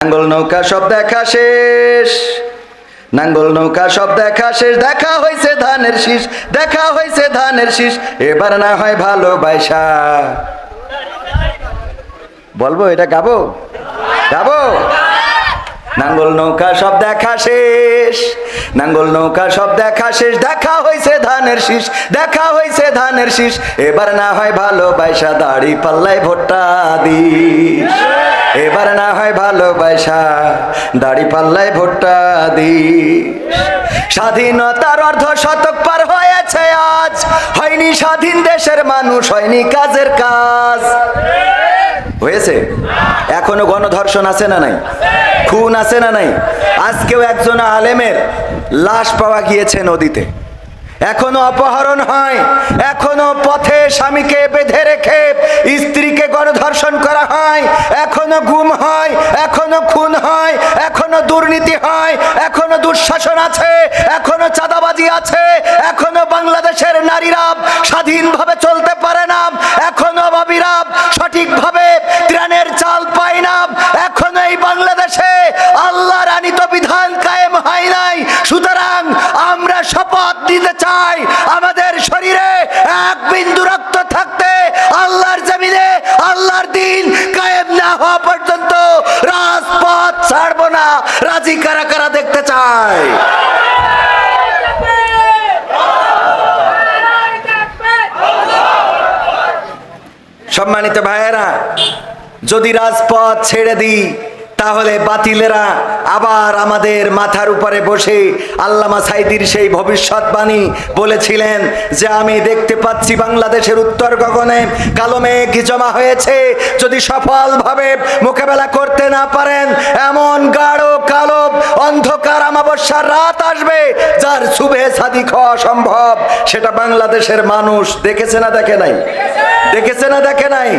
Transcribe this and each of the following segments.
নাঙ্গল নৌকা সব দেখা শেষ, নাঙ্গল নৌকা সব দেখা শেষ, দেখা হয়েছে ধানের শীষ, দেখা হয়েছে ধানের শীষ, এবার না হয় ভালোবাসা। বলবো এটা গাবো গাবো। নাঙ্গল নৌকা সব দেখা শেষ, নাঙ্গল নৌকা সব দেখা শেষ, দেখা হয়েছে ধানের শীষ, দেখা হয়েছে ধানের শীষ, এবার না হয় ভালোবাসা, দাড়ি পাল্লায় ভোটটা দিস। এবার না হয় ভালোবাসা, দাড়ি পাল্লায় ভোটটা দিস। স্বাধীনতার অর্ধ শতক পার হয়েছে আজ, হয়নি স্বাধীন দেশের মানুষ, হয়নি কাজের কাজ। হয়েছে? এখনো গণধর্ষণ আছে না নাই? খুন আছে না নাই? আজকেও একজন আলেমের লাশ পাওয়া গিয়েছে নদীতে। এখনো অপহরণ হয়, এখনো পথে স্বামীকে বেঁধে রেখে স্ত্রীকে গণধর্ষণ করা হয়, এখনো গুম হয়, এখনো খুন হয়, এখনো দুর্নীতি হয়, এখনো দুঃশাসন আছে, এখনো চাঁদাবাজি আছে, এখনো বাংলাদেশের নারীরা স্বাধীনভাবে চলতে পারে না, এখনো বাবিরা সঠিকভাবে ত্রাণের চাল পায় না, এখনো এই বাংলাদেশে আল্লাহর আনীত বিধান কায়েম হয় নাই। সুতরাং আমরা শপথ দিতে চাই, আমাদের শরীরে এক বিন্দু রক্ত থাকতে আল্লাহর জমিনে আল্লাহর দিন কায়েম না হওয়া পর্যন্ত রাজপথ ছাড়বো না। রাজি কারা কারা দেখতে চায়? সম্মানিত ভাইয়েরা, যদি রাজপথ ছেড়ে দিই তাহলে বাতিলেরা আবার আমাদের মাথার উপরে বসে আল্লামা সাঈদীর সেই ভবিষ্যৎবাণী বলেছিলেন যে আমি দেখতে পাচ্ছি বাংলাদেশের উত্তর গগনে কালো মেঘ জমা হয়েছে, যদি সফলভাবে মোকাবেলা করতে না পারেন এমন গাঢ় কালো অন্ধকার অমাবস্যার রাত আসবে যার শুভে সাদিক হওয়া সম্ভব। সেটা বাংলাদেশের মানুষ দেখেছে না দেখে নাই? দেখেছে না দেখে নাই?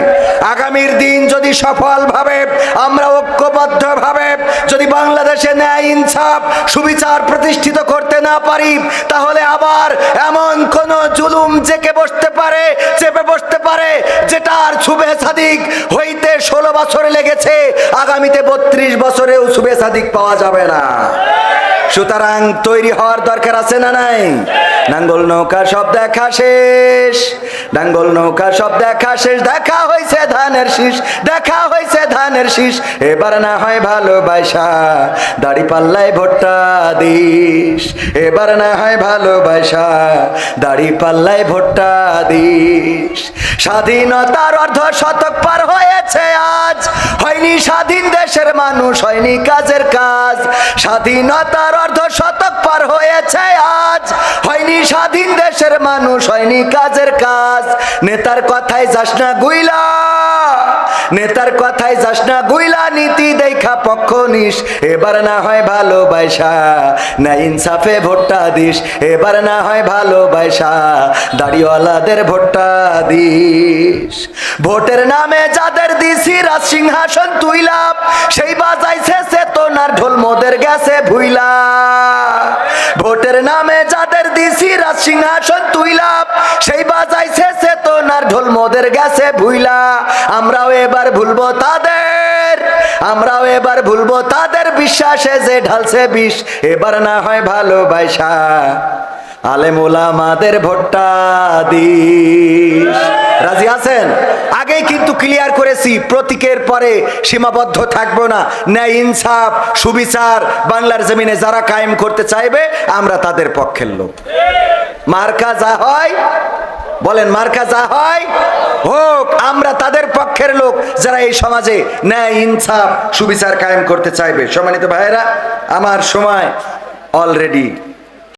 আগামীর দিন যদি সফলভাবে আমরা ঐক্যবদ্ধভাবে যদি বাংলাদেশে ন্যায় ইনসাফ সুবিচার প্রতিষ্ঠিত করতে না পারি তাহলে আবার এমন কোন জুলুম জেকে বসতে পারে, চেপে বসতে পারে, যেটার শুভে সাদিক হইতে 16 বছর লেগেছে, আগামীতে 32 বছরেও শুভে সাদিক পাওয়া যাবে না। সুতরাং তৈরি হওয়ার দরকার আছে না নাই? নাঙ্গল নৌকা সব দেখা শেষ, নাঙ্গল নৌকা সব দেখা শেষ, দেখা হয়েছে ধানের শীষ, দেখা হয়েছে ধানের শীষ, এবার না হয় ভালোবাসা, দাড়ি পাল্লায় ভোটটা দিস। এবার না হয় ভালোবাসা, দাড়ি পাল্লায় ভোটটা দিস। স্বাধীনতার অর্ধ শতক পার হয়েছে আজ, হয়নি স্বাধীন দেশের মানুষ, হয়নি কাজের কাজ। স্বাধীনতার অর্ধ শতক পার হয়েছে আজ, হয়নি স্বাধীন দেশের মানুষ, হয়নি কাজের কাজ। নেতার কথায় যাস না গুইলা, নেতার কথায় যাস না গুইলা, নীতি দেখা পক্ষ নিস। এবার না হয় ভালোবাসা, না ইনসাফে ভোটটা দিস। এবার না হয় ভালোবাসা, দাড়িওয়ালাদের ভোটটা দিস। ভোটের নামে যাদের দিছি রাজ সিংহাসন তুইলা, সেই বাজাইছে চেতনার ঢোল মোদের গেছে ভুইলা। ভোটের নামে যাদের দিছি রাজ সিংহাসন তুইলা, সেই বাজাইছে চেতনার ঢোল মোদের গেছে ভুইলা। আমরাও এবার ভুলবো তাদের, আমরাও এবার ভুলবো তাদের বিশ্বাসে যে ঢালছে বিষ। এবার না হয় ভালোবাসা, আলেম ওলামাদের ভোটটা দিস। রাজি আছেন? আগেই কিন্তু ক্লিয়ার করেছি, প্রতীকের পরে সীমাবদ্ধ থাকবো না। ন্যায় ইনসাফ সুবিচার বাংলার জমিনে যারা কায়েম করতে চাইবে আমরা তাদের পক্ষের লোক। মার্কা যা হয় বলেন, মার্কা যা হয় হোক, আমরা তাদের পক্ষের লোক যারা এই সমাজে ন্যায় ইনসাফ সুবিচার কায়েম করতে চাইবে। সম্মানিত ভাইয়েরা, আমার সময় অলরেডি